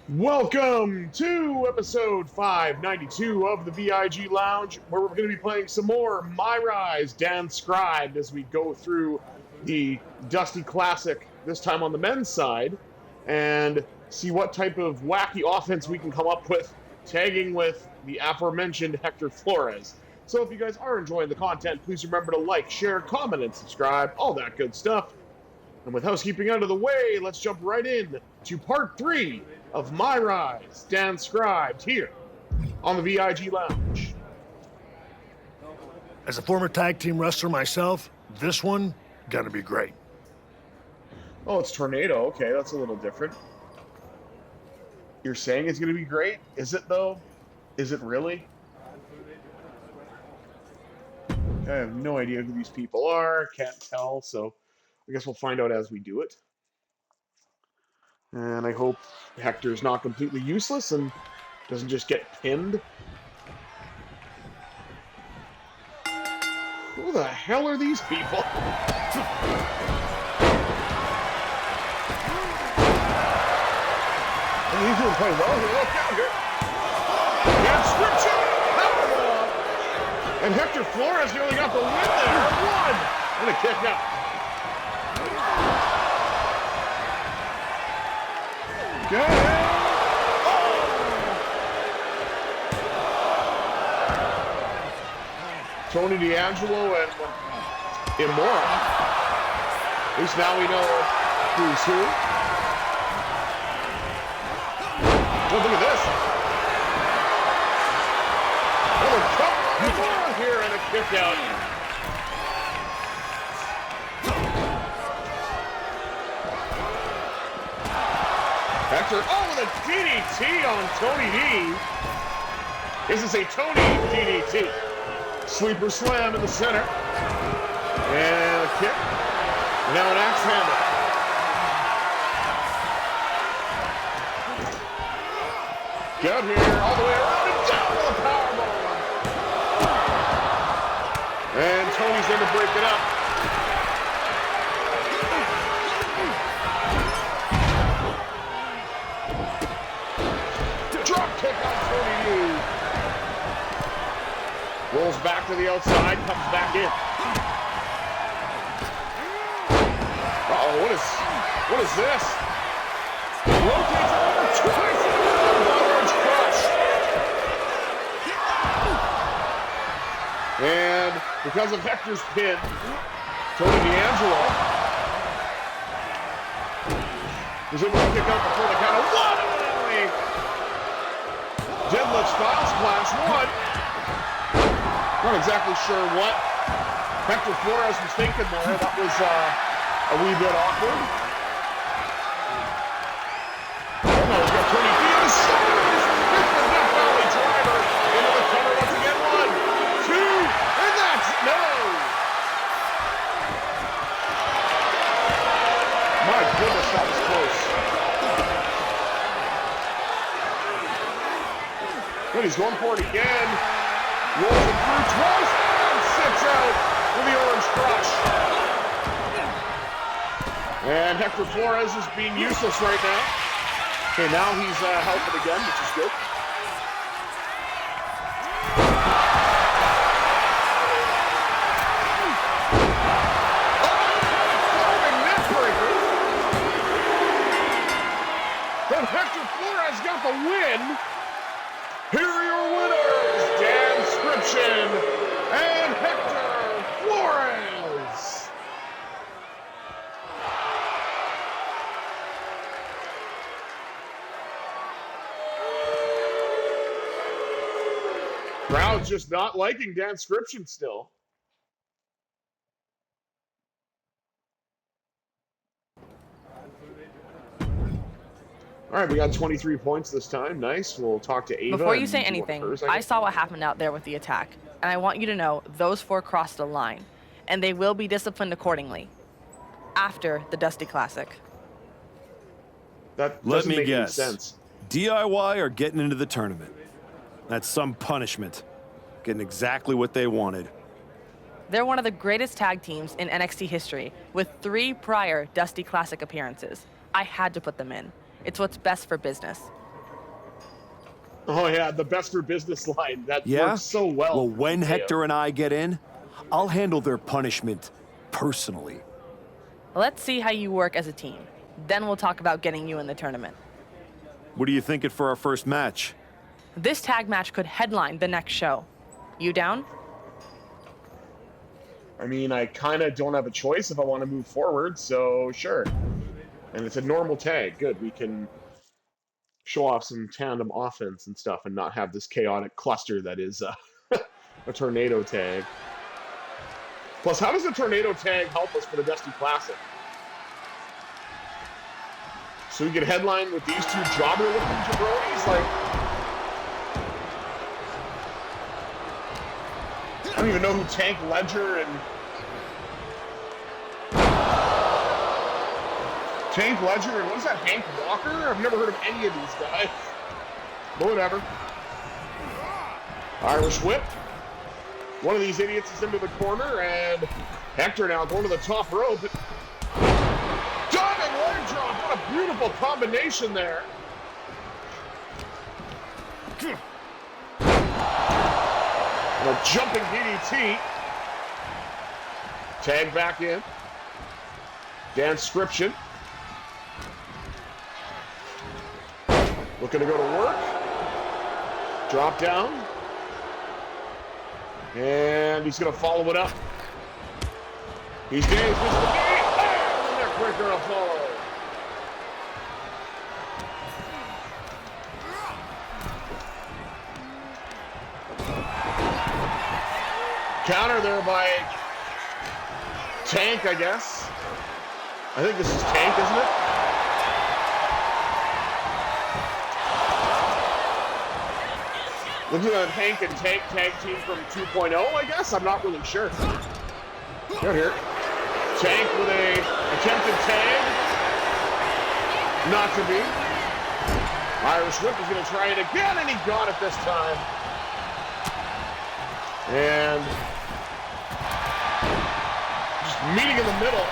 Welcome to episode 592 of the VIG Lounge, where we're going to be playing some more MyRise DanScribed as we go through the Dusty Classic, this time on the men's side, and see what type of wacky offense we can come up with, tagging with the aforementioned Hector Flores. So if you guys are enjoying the content, please remember to like, share, comment, and subscribe, all that good stuff. And with housekeeping out of the way, let's jump right in to part 3 of MyRise DanScribed here on the VIG Lounge. As a former tag team wrestler myself, this one gonna be great. Oh, it's Tornado. Okay, that's a little different. You're saying it's gonna be great? Is it though? Is it really? I have no idea who these people are. Can't tell, so I guess we'll find out as we do it. And I hope Hector's not completely useless and doesn't just get pinned. Who the hell are these people? He's doing quite well here. Look down here. DanScription! Powerbomb! And Hector Flores nearly got the win there. One! And a kick out. Good. Oh! Tony D'Angelo and Immoral. At least now we know who's who. Oh, look at this. Oh, come on here and a kick out. Hector, oh, with a DDT on Tony D. This is a Tony DDT. Sleeper slam in the center. And a kick. Now an axe handle. Get here, all the way around and down with a powerbomb. And Tony's in to break it up. Kick on Tony D. Rolls back to the outside, comes back in. Uh-oh, what is this? Rotates over twice. Large crush. And because of Hector's pin, Tony D'Angelo was able to kick out before the count of one. Deadlift style splash, one. Not exactly sure what Hector Flores was thinking there. That was a wee bit awkward. Oh no, he's got Tony D in the shoulders. Hits the Death Valley driver into the cover once again. 1, 2, and that's no. My goodness, that was close. But he's going for it again. Rolls it through twice and sits out with the orange crush. And Hector Flores is being useless right now. Okay, now he's helping again, which is good. Flying neck breaker. But Hector Flores got the win. Here are your winners, DanScription and Hector Flores. Crowd's just not liking DanScription still. All right, we got 23 points this time. Nice. We'll talk to Ava. Before you say anything, I saw what happened out there with the attack, and I want you to know those 4 crossed the line, and they will be disciplined accordingly after the Dusty Classic. That Let doesn't me make any guess. sense. DIY are getting into the tournament. That's some punishment. Getting exactly what they wanted. They're one of the greatest tag teams in NXT history, with 3 prior Dusty Classic appearances. I had to put them in. It's what's best for business. Oh, yeah, the best for business line. That Yeah? works so well. Well, when Hector and I get in, I'll handle their punishment personally. Let's see how you work as a team. Then we'll talk about getting you in the tournament. What are you thinking for our first match? This tag match could headline the next show. You down? I mean, I kind of don't have a choice if I want to move forward, so sure. And it's a normal tag. Good, we can show off some tandem offense and stuff and not have this chaotic cluster that is a tornado tag. Plus, how does the tornado tag help us for the Dusty Classic? So we get headline with these two jobber-looking jabronis? Like, I don't even know who Tank Ledger and... Tank Ledger and what is that, Hank Walker? I've never heard of any of these guys. But whatever. Irish whip. One of these idiots is into the corner, and Hector now going to the top rope. Diving leg drop. What a beautiful combination there. And a jumping DDT. Tag back in. DanScription. Looking to go to work. Drop down. And he's going to follow it up. He's dazed. This is the game. And the neck breaker to follow. Counter there by Tank, I guess. I think this is Tank, isn't it? Looking at Hank and Tank tag team from 2.0, I guess? I'm not really sure. Right here. Tank with a attempted tag. Not to be. Irish whip is going to try it again, and he got it this time. And just meeting in the middle.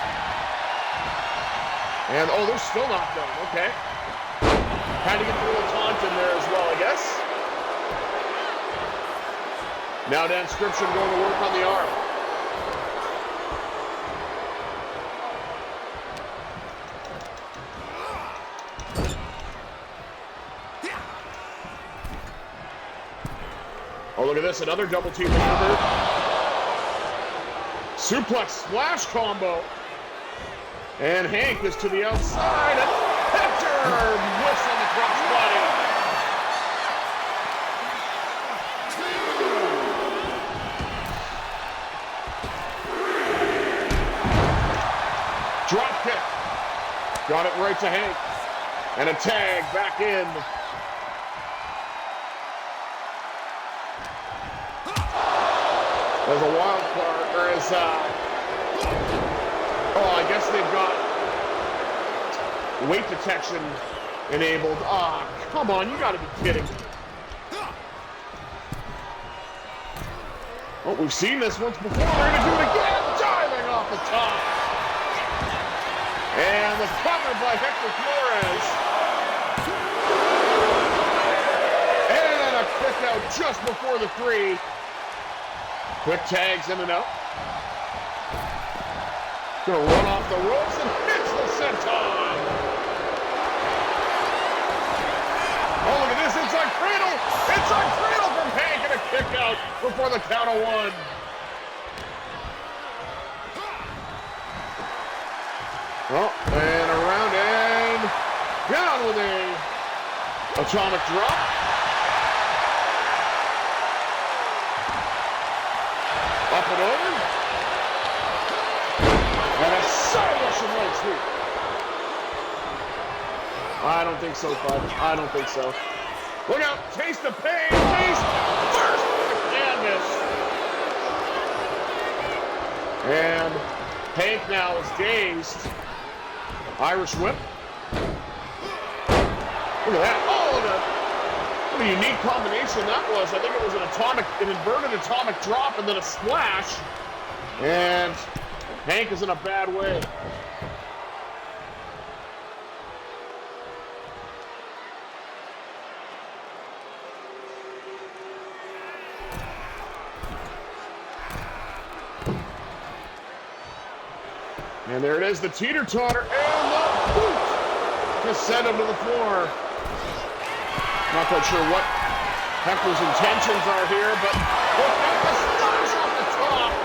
And, oh, they're still not done. Okay. Had to get the little taunt in there as well, I guess. Now DanScription going to work on the arm. Oh, look at this. Another double team maneuver. Suplex splash combo. And Hank is to the outside. And Hector whiffs on the crossbody. Drop kick. Got it right to Hank. And a tag back in. There's a wild card, or is, oh, I guess they've got weight detection enabled. Ah, oh, come on, you gotta be kidding me. Oh, we've seen this once before. We're gonna do it again. Diving off the top. And the cover by Hector Flores. And a kick out just before the 3. Quick tags in and out. Gonna run off the ropes and hits the senton. Oh, look at this inside cradle. Inside cradle from Hank and a kick out before the count of 1. Oh, and around and down with a atomic drop. Up and over. And a side Russian leg sweep. I don't think so, bud. I don't think so. Look out. Taste the pain. Taste first on the canvas. And Hank now is dazed. Irish whip. Look at that. Oh, what a unique combination that was. I think it was an inverted atomic drop and then a splash. And Hank is in a bad way. And there it is, the teeter-totter, and the boot! Just send him to the floor. Not quite sure what Hector's intentions are here, but look at the splash off the top!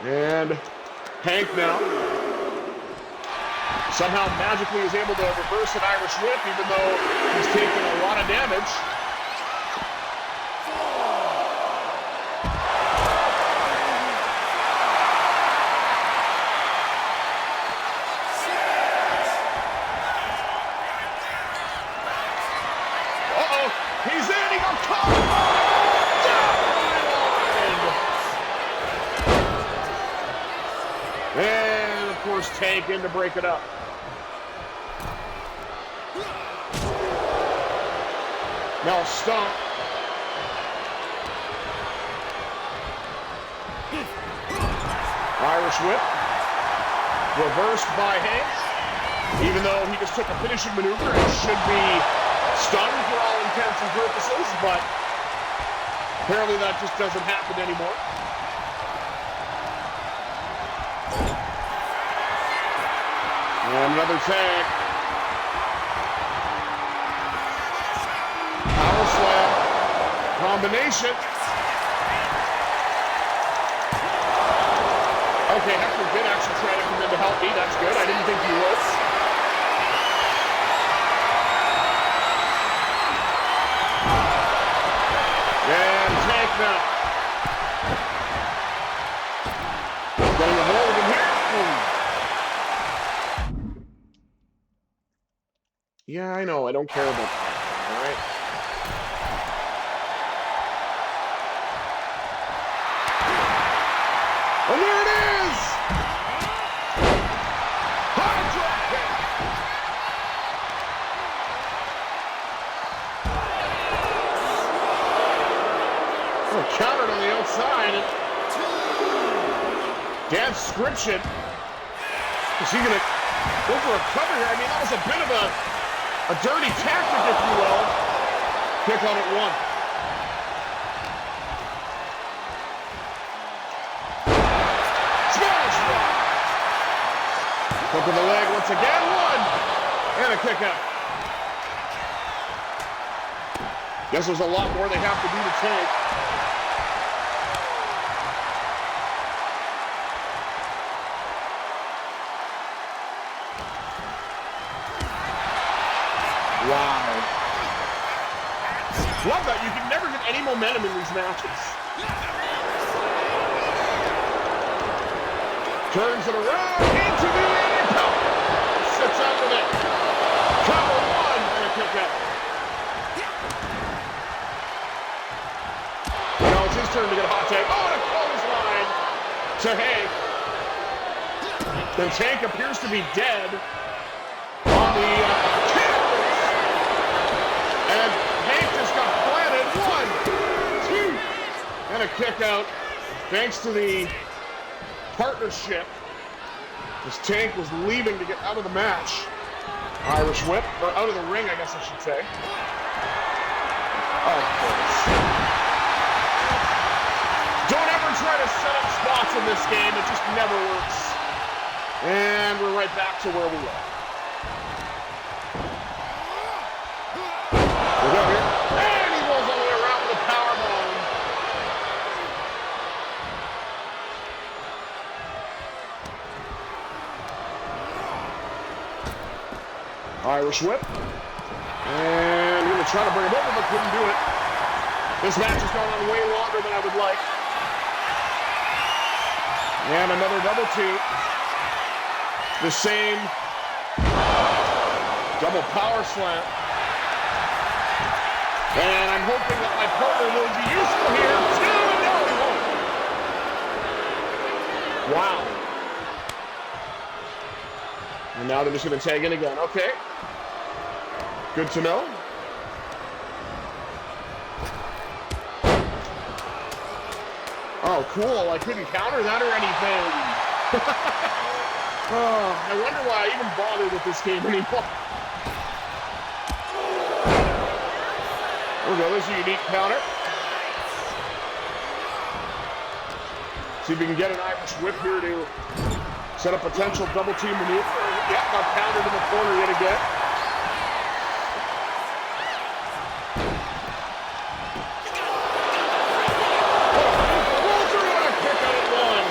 And Hank now somehow magically is able to reverse an Irish whip, even though he's taken a lot of damage. Uh-oh, he's in, he got caught! And, of course, Tank in to break it up. Now stomp. Irish whip. Reversed by Hank. Even though he just took a finishing maneuver and should be stunned for all intents and purposes, but apparently that just doesn't happen anymore. And another tag. Power slam. Combination. Okay, Hector did actually try to come in to help me. That's good. I didn't think he would. And Tank now. Getting a hold of him here. Yeah, I know. I don't care about that. All right. And there it is! High drop kick! Oh, countered on the outside. DanScription. Is he going to go for a cover here? I mean, that was a bit of a dirty tactic, if you will. Kick on it one. Smash drop. Hook of the leg once again. One. And a kick out. Guess there's a lot more they have to do to Tank. Wow. Love that. You can never get any momentum in these matches. Turns it around into the apron. Sits out with it. Cover one and a kick out. Now it's his turn to get a hot tag. Oh, and a clothesline to Hank. Then Tank appears to be dead on the and Hank just got planted. 1, 2, and a kick out. Thanks to the partnership, this Tank was leaving to get out of the match. Irish whip, or out of the ring, I guess I should say. Of course. Don't ever try to set up spots in this game. It just never works. And we're right back to where we were. We go here. And he rolls all the way around with a powerbomb. Irish whip. And we're going to try to bring him over, but couldn't do it. This match has gone on way longer than I would like. And another double two. The same double power slam. And I'm hoping that my partner will be useful here. Two, no, he won't. Wow. And now they're just going to tag in again. Okay. Good to know. Oh, cool. I couldn't counter that or anything. Oh, I wonder why I even bothered with this game anymore. There we go. There's a unique counter. See if we can get an Irish whip here to set a potential double team maneuver. Yeah, got countered in the corner yet again. Rolls through and a kick out at one.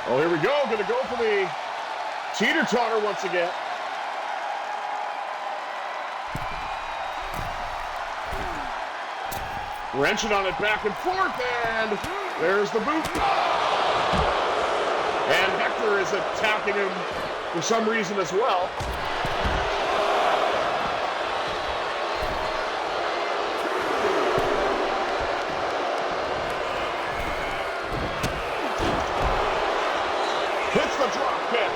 Oh, here we go. Gonna go for the teeter-totter once again. Wrenching on it back and forth, and there's the boot. And Hector is attacking him for some reason as well. Hits the drop kick.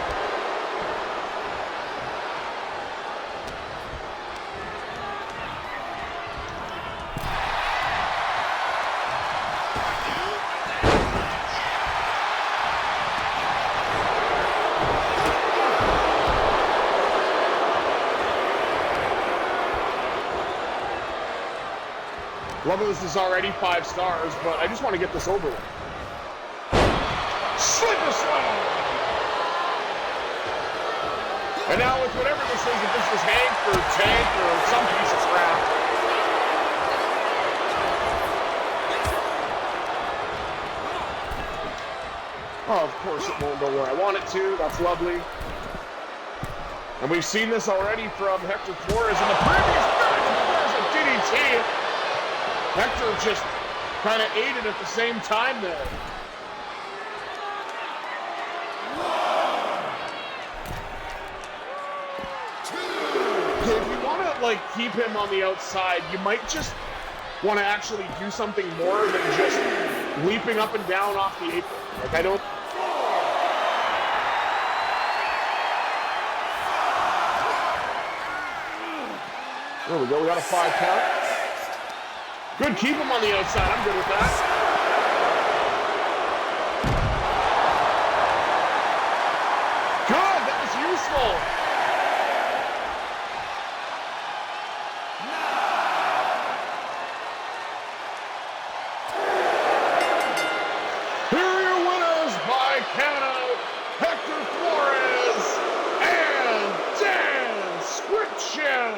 Love that this is already 5 stars, but I just want to get this over with. Slipper slam! And now with whatever this is, if this is Hank or Tank or some piece of crap. Oh, of course it won't go where I want it to. That's lovely. And we've seen this already from Hector Flores in the previous match. There's a DDT. Hector just kind of ate it at the same time there. If you want to like keep him on the outside, you might just want to actually do something more than just leaping up and down off the apron. Like I don't. There we go. We got a 5 count. Good, keep him on the outside. I'm good with that. Good, that was useful. Here are your winners by countout, Hector Flores and DanScription.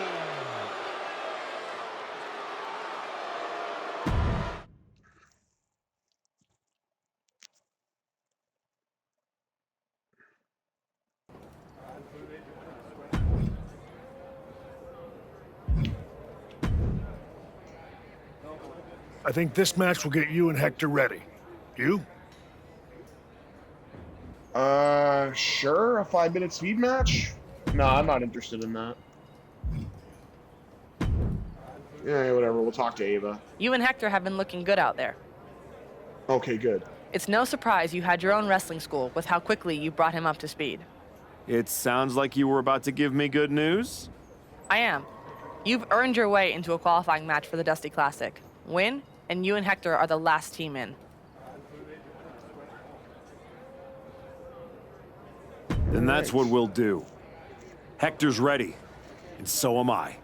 I think this match will get you and Hector ready. You? Sure, a 5-minute speed match? No, I'm not interested in that. Yeah, whatever, we'll talk to Ava. You and Hector have been looking good out there. Okay, good. It's no surprise you had your own wrestling school with how quickly you brought him up to speed. It sounds like you were about to give me good news. I am. You've earned your way into a qualifying match for the Dusty Classic. Win, and you and Hector are the last team in. Then that's what we'll do. Hector's ready, and so am I.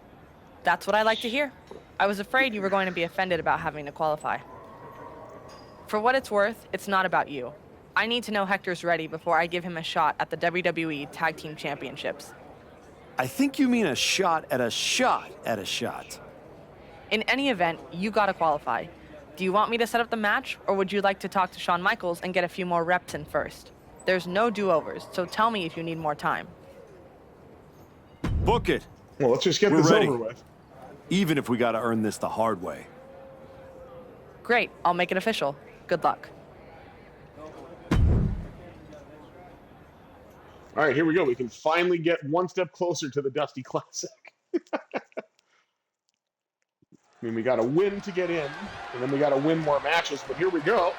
That's what I like to hear. I was afraid you were going to be offended about having to qualify. For what it's worth, it's not about you. I need to know Hector's ready before I give him a shot at the WWE Tag Team Championships. I think you mean a shot at a shot at a shot. In any event, you gotta qualify. Do you want me to set up the match, or would you like to talk to Shawn Michaels and get a few more reps in first? There's no do-overs, so tell me if you need more time. Book it. Well, let's just get We're this ready. over with. Even if we gotta earn this the hard way. Great, I'll make it official. Good luck. All right, here we go. We can finally get one step closer to the Dusty Classic. I mean, we got to win to get in, and then we got to win more matches, but here we go.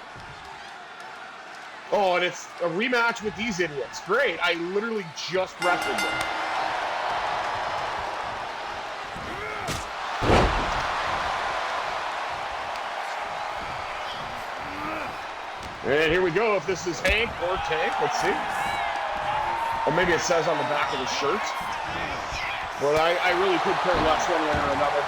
Oh, and it's a rematch with these idiots. Great. I literally just wrestled them. And here we go. If this is Hank or Tank, let's see. Or maybe it says on the back of his shirt. But I really could care less one way or another.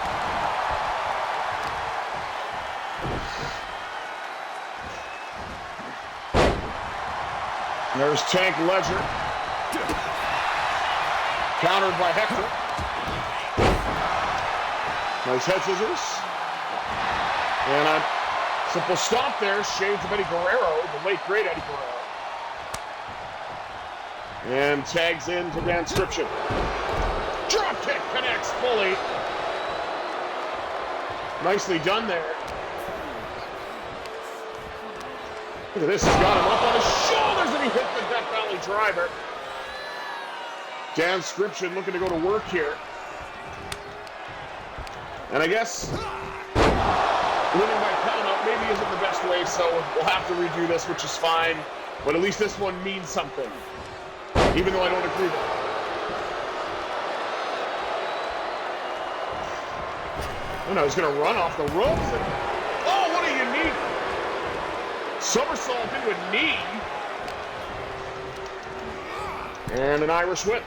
There's Tank Ledger. Countered by Hector. Nice head scissors. And a simple stomp there. Shades of Eddie Guerrero, the late great Eddie Guerrero. And tags into DanScription. Drop kick connects fully. Nicely done there. Look at this, he's got him up on his shoulders and he hit the Death Valley driver. DanScription looking to go to work here. And I guess winning by count out maybe isn't the best way, so we'll have to redo this, which is fine. But at least this one means something, even though I don't agree with it. Oh no, he's going to run off the ropes. And, oh, what a unique somersault into a knee. And an Irish whip.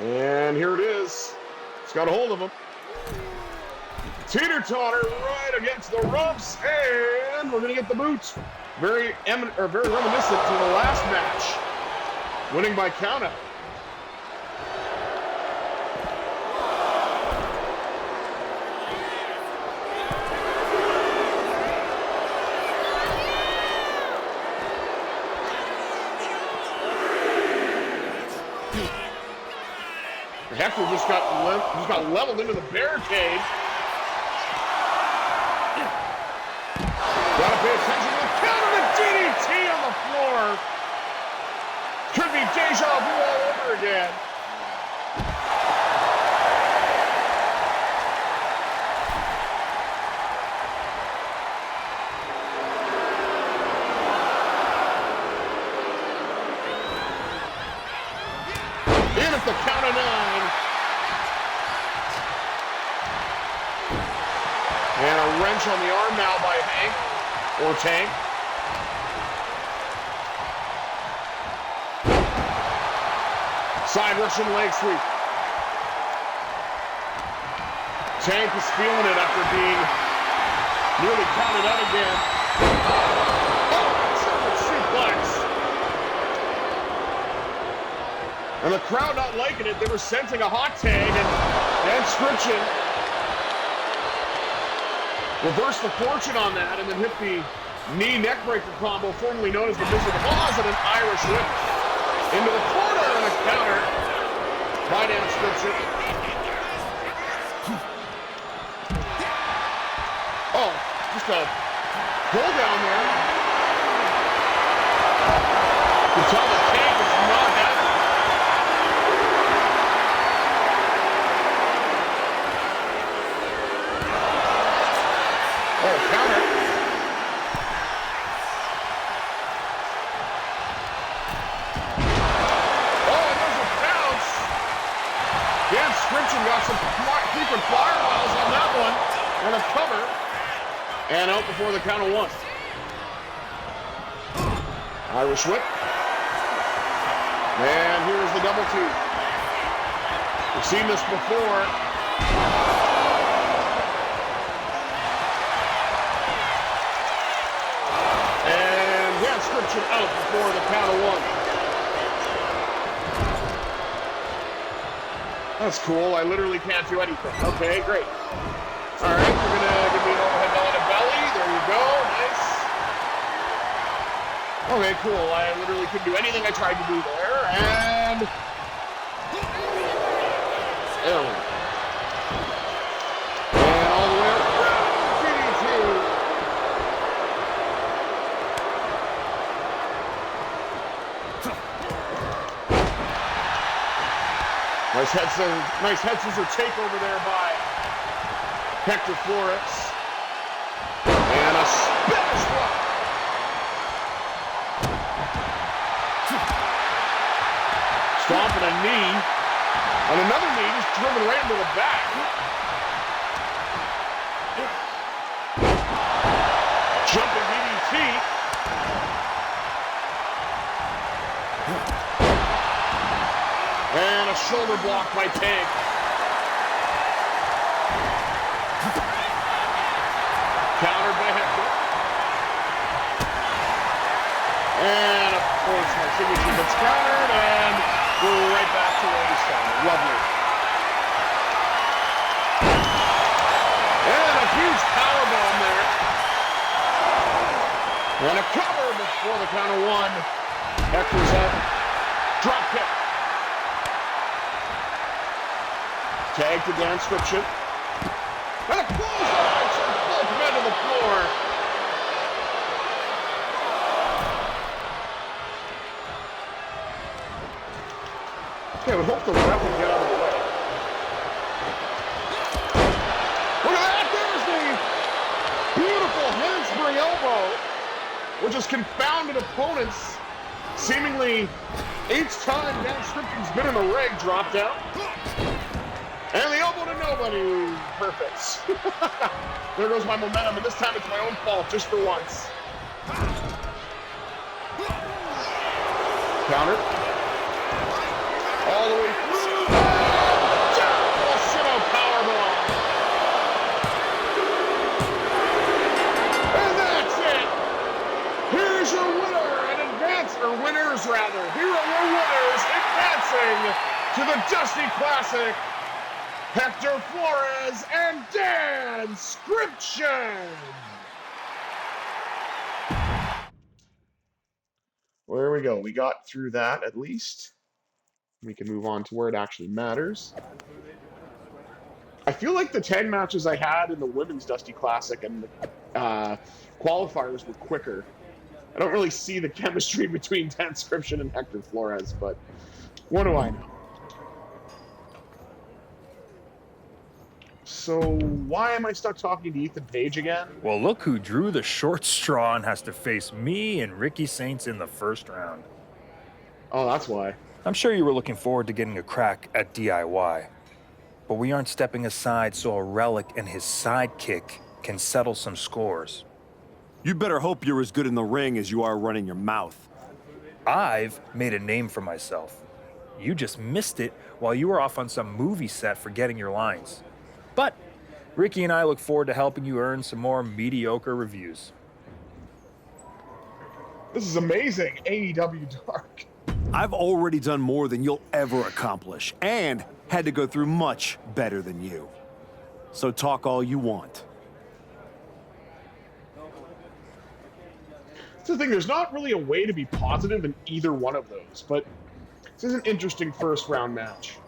And here it is. It's got a hold of him. Teeter-totter right against the ropes, and we're going to get the boot. Very reminiscent to the last match. Winning by countout. Hector just got leveled into the barricade. Gotta pay attention to the counter, the DDT on the floor. Could be deja vu all over again. In at the count of 9. And a wrench on the arm now by Hank, or Tank. Side Russian leg sweep. Tank is feeling it after being nearly counted out again. Oh, triple suplex. And the crowd not liking it. They were sensing a hot tag, and DanScription reversed the fortune on that and then hit the knee neckbreaker combo, formerly known as the Wizard of Oz, and an Irish whip into the corner and a counter by DanScription. Oh, just a pull down there. You can tell the Tank is not happy. Oh, counter. Oh, and there's a bounce. DanScription got some frequent firewalls on that one. And a cover. And out before the count of 1. Irish whip. And here's the double two. We've seen this before. DanScription out before the count of 1. That's cool. I literally can't do anything. Okay, great. All right, you're going to give me an overhead belly to belly. There you go. Nice. Okay, cool. I literally couldn't do anything I tried to do there. And... oh. And all the way up. DDT. Nice head scissor takeover there by Hector Flores. And a Spanish block. Stomping a knee. And another knee just driven right into the back. Jumping DDT. And a shoulder block by Tank. Countered by Hector. And of course, my signature gets countered, and we're right back to where we started. Lovely. And a huge powerbomb there. And a cover before the count of one. Hector's up. Drop kick. Tag to DanScription. And a clothesline. Both men to the floor. Okay, I would hope the ref would get out of the way. Look at that! There's the beautiful handspring elbow, which has confounded opponents. Seemingly, each time DanScription's been in the ring, dropped out. And the elbow to nobody. Perfect. There goes my momentum, and this time it's my own fault, just for once. Counter. All the way through. Terrible sit-out powerbomb. And that's it. Here's your winner or winners rather. Here are your winners advancing to the Dusty Classic. Hector Flores and DanScription. Well, there we go. We got through that at least. We can move on to where it actually matters. I feel like the tag matches I had in the Women's Dusty Classic and the qualifiers were quicker. I don't really see the chemistry between DanScription and Hector Flores, but what do I know? So why am I stuck talking to Ethan Page again? Well, look who drew the short straw and has to face me and Ricky Saints in the first round. Oh, that's why. I'm sure you were looking forward to getting a crack at DIY. But we aren't stepping aside so a relic and his sidekick can settle some scores. You better hope you're as good in the ring as you are running your mouth. I've made a name for myself. You just missed it while you were off on some movie set forgetting your lines. But Ricky and I look forward to helping you earn some more mediocre reviews. This is amazing, AEW Dark. I've already done more than you'll ever accomplish, and had to go through much better than you. So talk all you want. That's the thing, there's not really a way to be positive in either one of those, but this is an interesting first round match.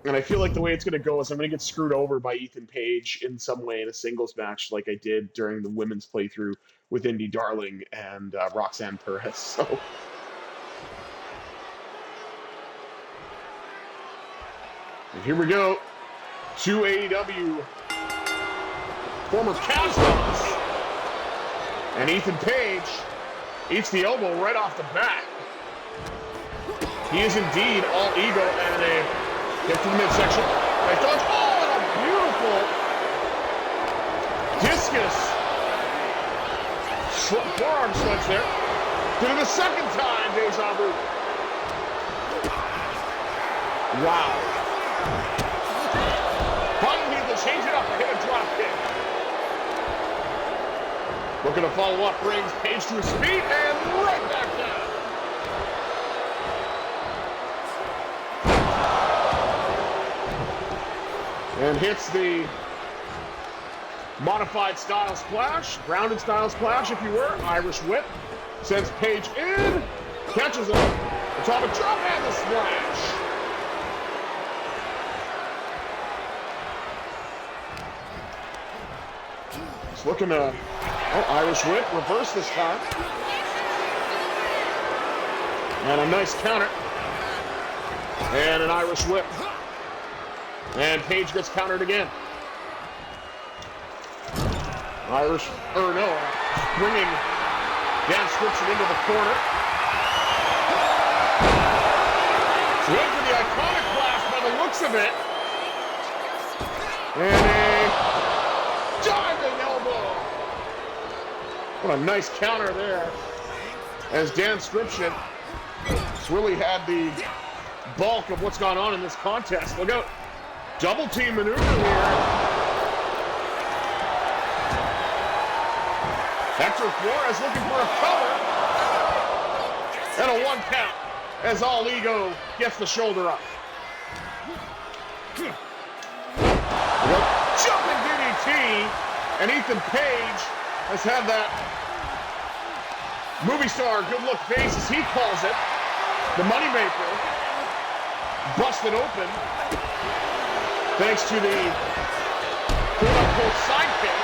And I feel like the way it's going to go is I'm going to get screwed over by Ethan Page in some way in a singles match like I did during the women's playthrough with Indy Darling and Roxanne Perez. So, and here we go. Two AEW former cast-offs. And Ethan Page eats the elbow right off the bat. He is indeed all ego and a hit to the midsection. I thought, oh, and a beautiful discus forearm switch there. Did it a second time, deja vu. Wow. Finally, they change it up and hit a drop kick. Looking to follow up, brings Page to his feet and right back down. And hits the modified style splash, grounded style splash, if you were. Irish whip. Sends Page in. Catches him. Atomic drop and the splash. He's looking to, Irish whip, reverse this time. And a nice counter. And an Irish whip. And Page gets countered again. Bringing DanScription into the corner. Went for the iconic blast by the looks of it. And a diving elbow. What a nice counter there. As DanScription It's really had the bulk of what's gone on in this contest. Look out. Double team maneuver here. Hector Flores looking for a cover. And a 1 count as All Ego gets the shoulder up. Jumping DDT, and Ethan Page has had that movie star good look face, as he calls it. The moneymaker busted open thanks to the quote-unquote sidekick.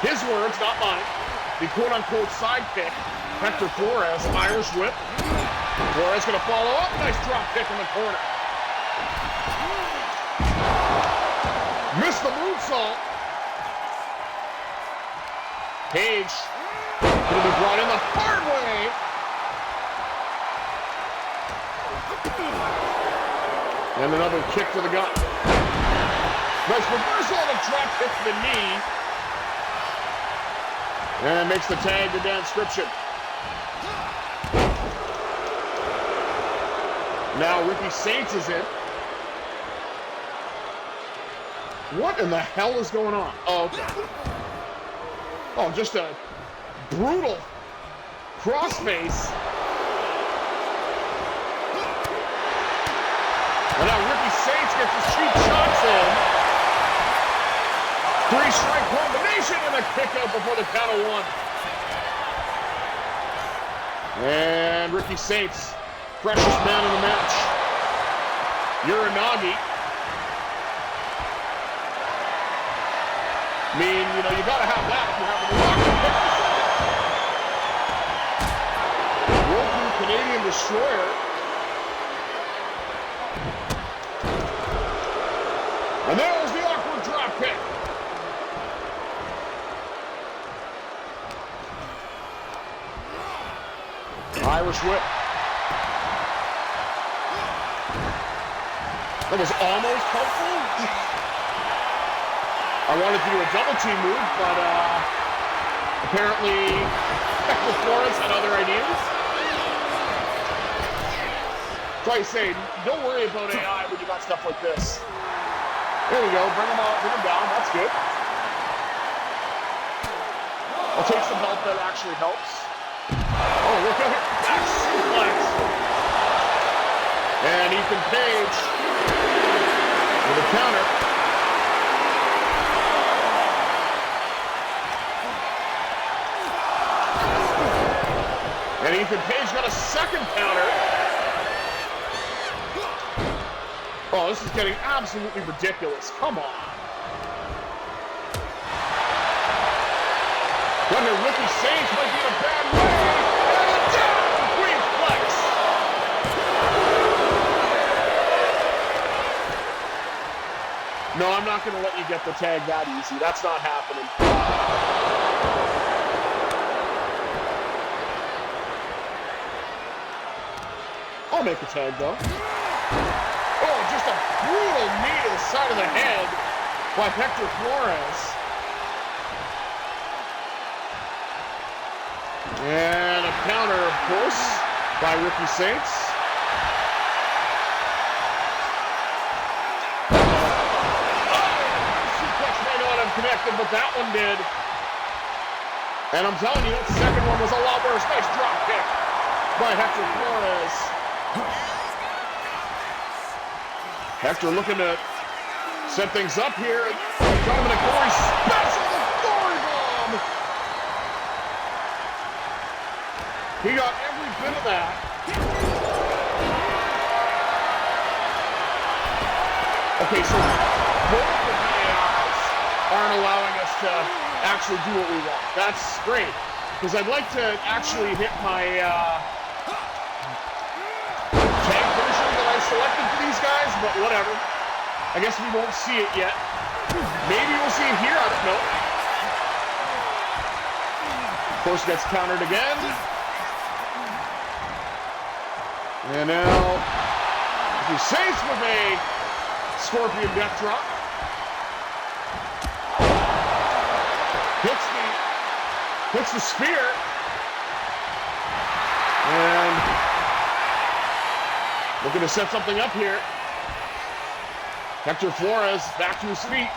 His words, not mine. The quote-unquote sidekick, Hector Flores, Irish whip. Flores gonna follow up. Nice drop kick in the corner. Missed the moonsault. Page gonna be brought in the hard way. And another kick to the gut. Nice reversal and a drop kick to the knee. And makes the tag to DanScription. Now Ricky Saints is in. What in the hell is going on? Oh, okay. Oh, just a brutal crossface. And now Ricky Saints gets his cheap shots in. 3-strike combination and a kick out before the count of 1. And Ricky Saints, freshest man in the match. Uranagi. I mean, you know, you gotta have that if you have the Roku Canadian Destroyer. And there's the awkward drop kick. Irish whip. That was almost helpful. I wanted to do a double team move, but apparently Hector Flores had other ideas. So I say, don't worry about AI when you got stuff like this. There we go, bring him out, bring him down, that's good. I'll take some help that actually helps. Oh, look at it, that's suplex. And Ethan Page with a counter. And Ethan Page got a second counter. Oh, this is getting absolutely ridiculous. Come on. Wonder Ricky Saints might be in a bad way. And down, Queen Flex. No, I'm not going to let you get the tag that easy. That's not happening. I'll make a tag, though. Oh, just a brutal knee to the side of the head by Hector Flores. And a counter, of course, by Ricky Saints. Suplex may not have connected, but that one did. And I'm telling you, the second one was a lot worse. Nice drop kick by Hector Flores. Hector looking to set things up here. Got him in a gory special, the gory bomb. He got every bit of that. Okay, so both of the AIs aren't allowing us to actually do what we want. That's great, because I'd like to actually hit my tag finisher that I selected for these guys, but whatever. I guess we won't see it yet. Maybe we'll see it here, I don't know. Of course, gets countered again. And now, Ricky Saints with a Scorpion death drop. Hits the spear. And Looking to set something up here. Hector Flores back to his feet.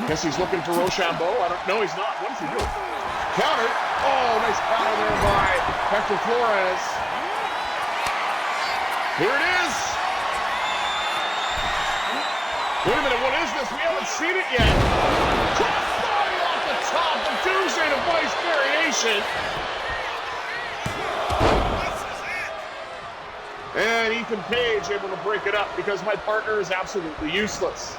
Guess he's looking for Rochambeau. I don't know, he's not. What is he doing? Counter. Oh, nice counter there by Hector Flores. Here it is. Wait a minute, what is this? We haven't seen it yet. Crossbody off the top of Tuesday device variation. And Ethan Page able to break it up because my partner is absolutely useless.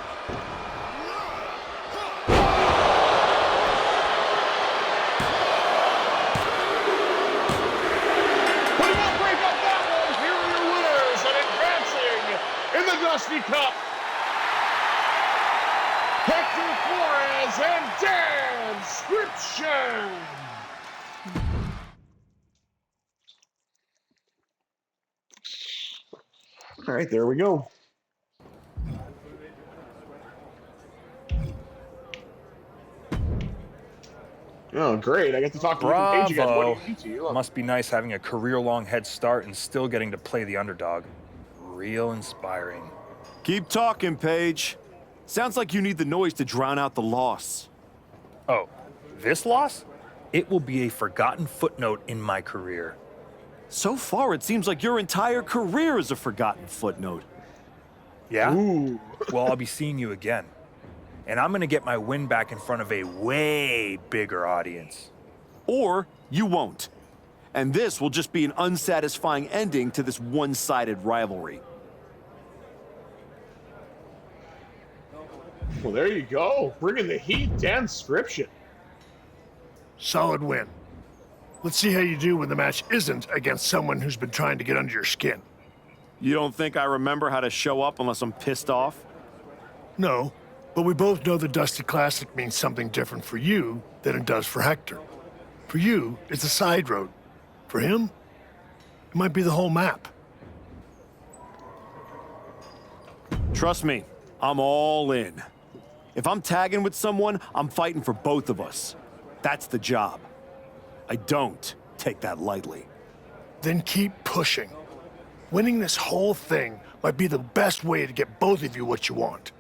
But he won't break up that one. Here are your winners and advancing in the Dusty Cup. Hector Flores and DanScription. All right, there we go. Oh, great. I get to talk to Ethan Page again. What do you need to you? Must be nice having a career-long head start and still getting to play the underdog. Real inspiring. Keep talking, Paige. Sounds like you need the noise to drown out the loss. Oh, this loss? It will be a forgotten footnote in my career. So far, it seems like your entire career is a forgotten footnote. Yeah? Ooh. Well, I'll be seeing you again. And I'm gonna get my win back in front of a way bigger audience. Or you won't. And this will just be an unsatisfying ending to this one-sided rivalry. Well, there you go. Bringing the heat, DanScription. Solid win. Let's see how you do when the match isn't against someone who's been trying to get under your skin. You don't think I remember how to show up unless I'm pissed off? No, but we both know the Dusty Classic means something different for you than it does for Hector. For you, it's a side road. For him, it might be the whole map. Trust me, I'm all in. If I'm tagging with someone, I'm fighting for both of us. That's the job. I don't take that lightly. Then keep pushing. Winning this whole thing might be the best way to get both of you what you want.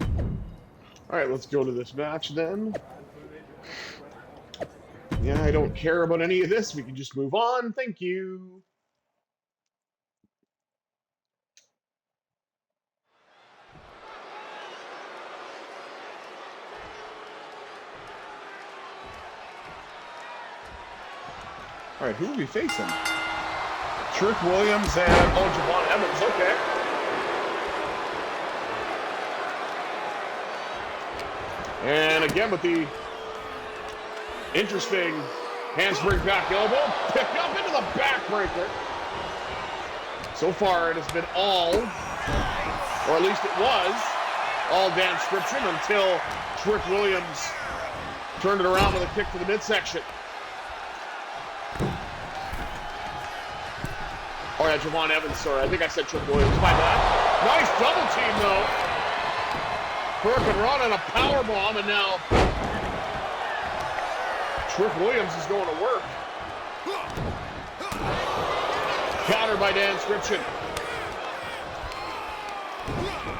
All right, let's go to this match then. Yeah, I don't care about any of this. We can just move on. Thank you. All right, who are we facing? Trick Williams and Javon Evans. Okay. And again with the interesting handspring back elbow, pick up into the backbreaker. So far it has been all, or at least it was, all DanScription until Trick Williams turned it around with a kick to the midsection. Oh yeah, Javon Evans, sorry. I think I said Trick Williams. My bad. Nice double team though. Hurricane Run on a power bomb, and now Trick Williams is going to work. Counter by DanScription.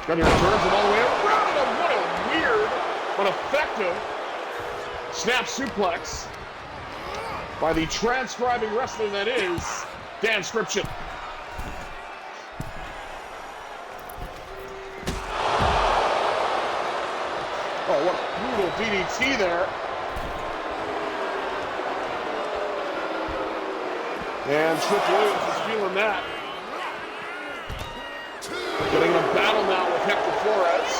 Got your returns him all the way around him. What a weird but effective snap suplex by the transcribing wrestler that is DanScription. Oh, what a brutal DDT there. And Trick Williams is feeling that. Getting a battle now with Hector Flores.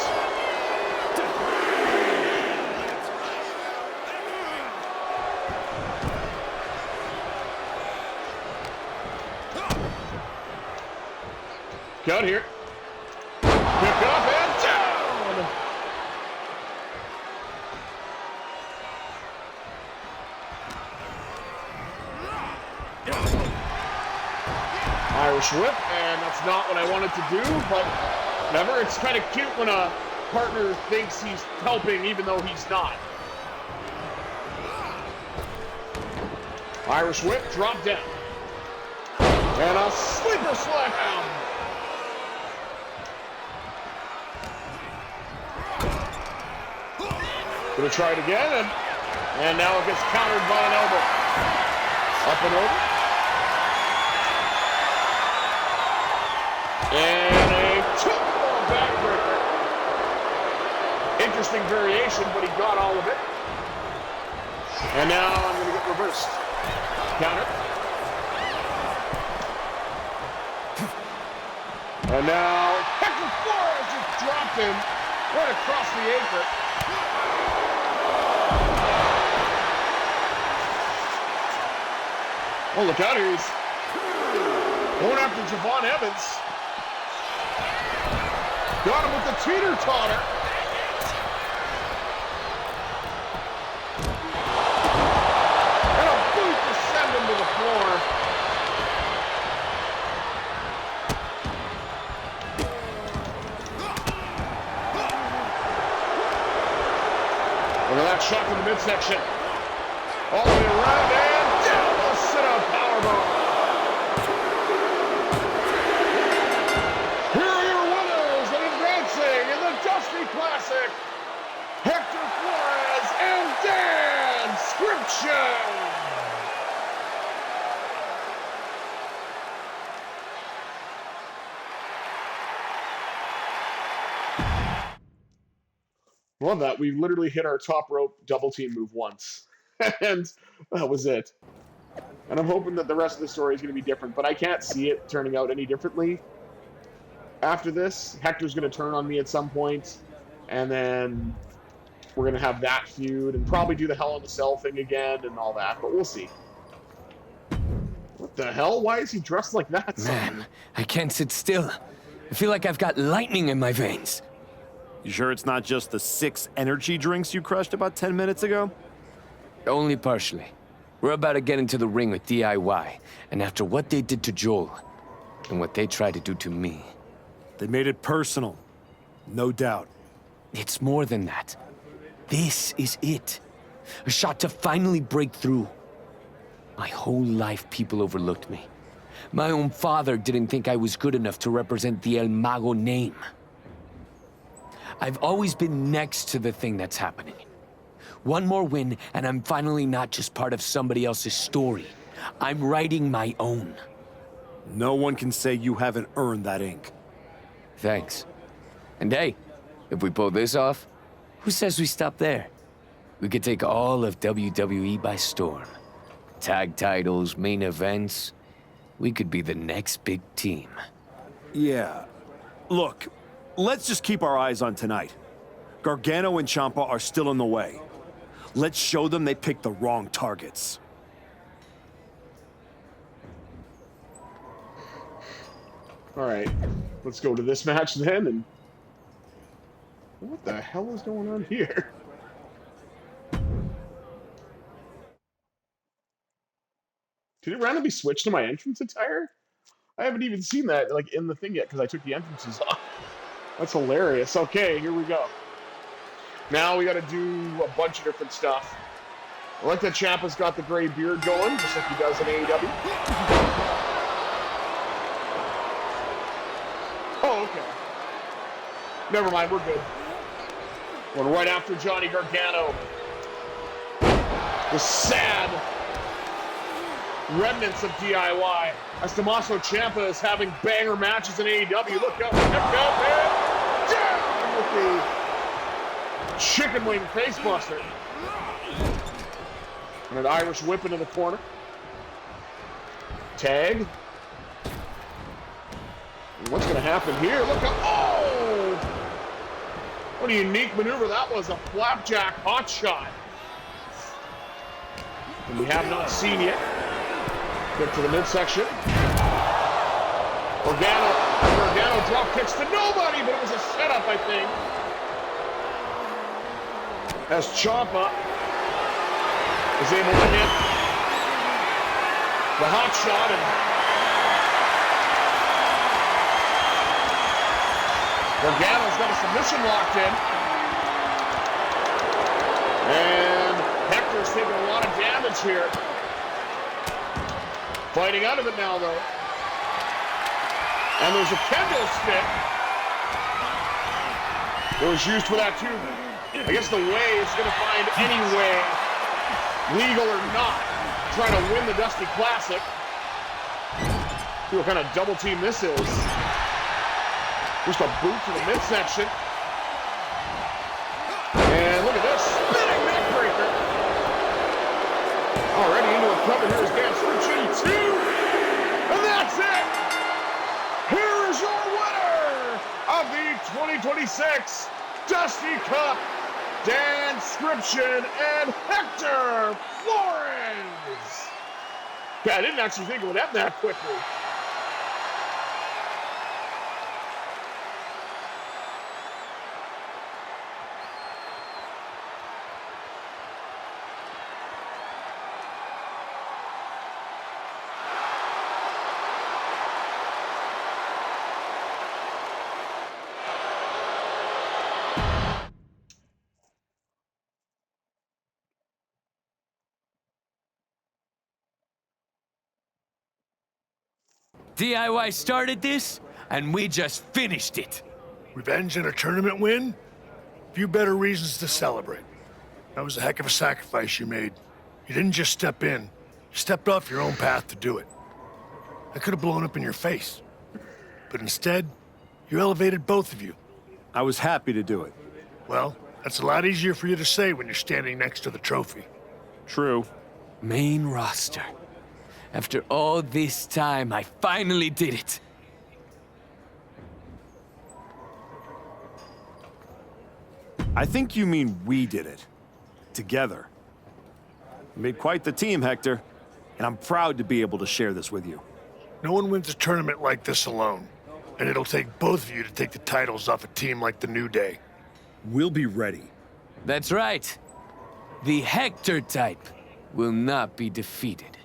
Out here. Pick up and down. Irish whip, and that's not what I wanted to do, but whatever. It's kind of cute when a partner thinks he's helping even though he's not. Irish whip, drop down. And a sleeper slam. Gonna try it again, and now it gets countered by an elbow. Up and over. And a two-ball backbreaker. Interesting variation, but he got all of it. And now I'm going to get reversed. Counter. And now Hector Flores just dropped him right across the apron. Oh, look out here. He's going after Javon Evans. Got him with the teeter-totter. And a boot to send him to the floor. Look at that shot from the midsection. All the way around and down the sit-up powerbomb. Here are your winners and advancing in the Dusty Classic, Hector Flores and DanScription. Love that. We literally hit our top rope double team move once. And that was it. And I'm hoping that the rest of the story is going to be different, but I can't see it turning out any differently. After this, Hector's going to turn on me at some point, and then we're going to have that feud and probably do the Hell in a Cell thing again and all that, but we'll see. What the hell? Why is he dressed like that? Man, I can't sit still. I feel like I've got lightning in my veins. You sure it's not just the 6 energy drinks you crushed about 10 minutes ago? Only partially. We're about to get into the ring with DIY, and after what they did to Joel, and what they tried to do to me... They made it personal. No doubt. It's more than that. This is it. A shot to finally break through. My whole life, people overlooked me. My own father didn't think I was good enough to represent the El Mago name. I've always been next to the thing that's happening. One more win, and I'm finally not just part of somebody else's story. I'm writing my own. No one can say you haven't earned that ink. Thanks. And hey, if we pull this off, who says we stop there? We could take all of WWE by storm. Tag titles, main events. We could be the next big team. Yeah. Look, let's just keep our eyes on tonight. Gargano and Ciampa are still in the way. Let's show them they picked the wrong targets. All right, let's go to this match then. And what the hell is going on here? Did it randomly switch to my entrance attire? I haven't even seen that like in the thing yet because I took the entrances off. That's hilarious. Okay, here we go. Now we got to do a bunch of different stuff. I like that Ciampa's got the gray beard going, just like he does in AEW. Oh, okay. Never mind, we're good. Going right after Johnny Gargano. The sad remnants of DIY. As Tommaso Ciampa is having banger matches in AEW. Look out, and down with the chicken wing face buster. And an Irish whip into the corner. Tag. And what's going to happen here? Look out. Oh! What a unique maneuver that was. A flapjack hot shot. And we have not seen yet. Get to the midsection. Gargano drop kicks to nobody, but it was a setup, I think. As Ciampa is able to hit the hot shot, and Gargano's got a submission locked in. And Hector's taking a lot of damage here. Fighting out of it now, though. And there's a kendo stick that was used for that, too. I guess the way is going to find any way, legal or not, trying to win the Dusty Classic. See what kind of double team this is. Just a boot to the midsection. And look at this, spinning neck breaker. Already into a cover, here's DanScription 2. And that's it. Here is your winner of the 2026 Dusty Cup, DanScription and Hector Flores. Yeah, I didn't actually think it would end that quickly. DIY started this, and we just finished it. Revenge and a tournament win? Few better reasons to celebrate. That was a heck of a sacrifice you made. You didn't just step in. You stepped off your own path to do it. I could have blown up in your face. But instead, you elevated both of you. I was happy to do it. Well, that's a lot easier for you to say when you're standing next to the trophy. True. Main roster. After all this time, I finally did it. I think you mean we did it. Together. You made quite the team, Hector. And I'm proud to be able to share this with you. No one wins a tournament like this alone. And it'll take both of you to take the titles off a team like the New Day. We'll be ready. That's right. The Hector type will not be defeated.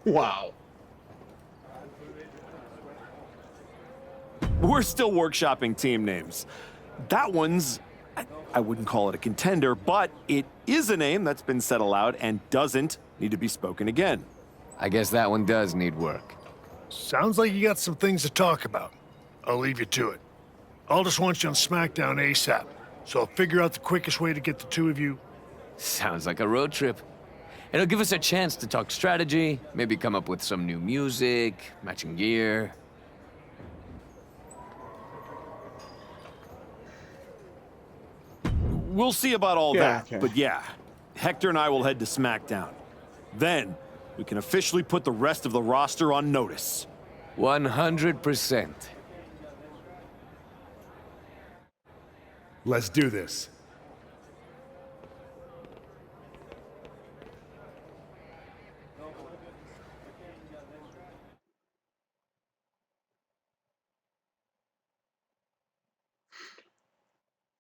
Wow. We're still workshopping team names. That one's, I wouldn't call it a contender, but it is a name that's been said aloud and doesn't need to be spoken again. I guess that one does need work. Sounds like you got some things to talk about. I'll leave you to it. I'll just want you on SmackDown ASAP, so I'll figure out the quickest way to get the two of you. Sounds like a road trip. It'll give us a chance to talk strategy, maybe come up with some new music, matching gear. We'll see about all Yeah, that, okay. but yeah, Hector and I will head to SmackDown. Then, we can officially put the rest of the roster on notice. 100%. Let's do this.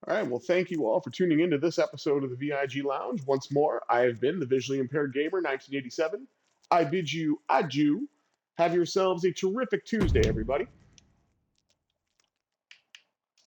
All right, well, thank you all for tuning into this episode of the VIG Lounge. Once more, I have been the Visually Impaired Gamer 1987. I bid you adieu. Have yourselves a terrific Tuesday, everybody.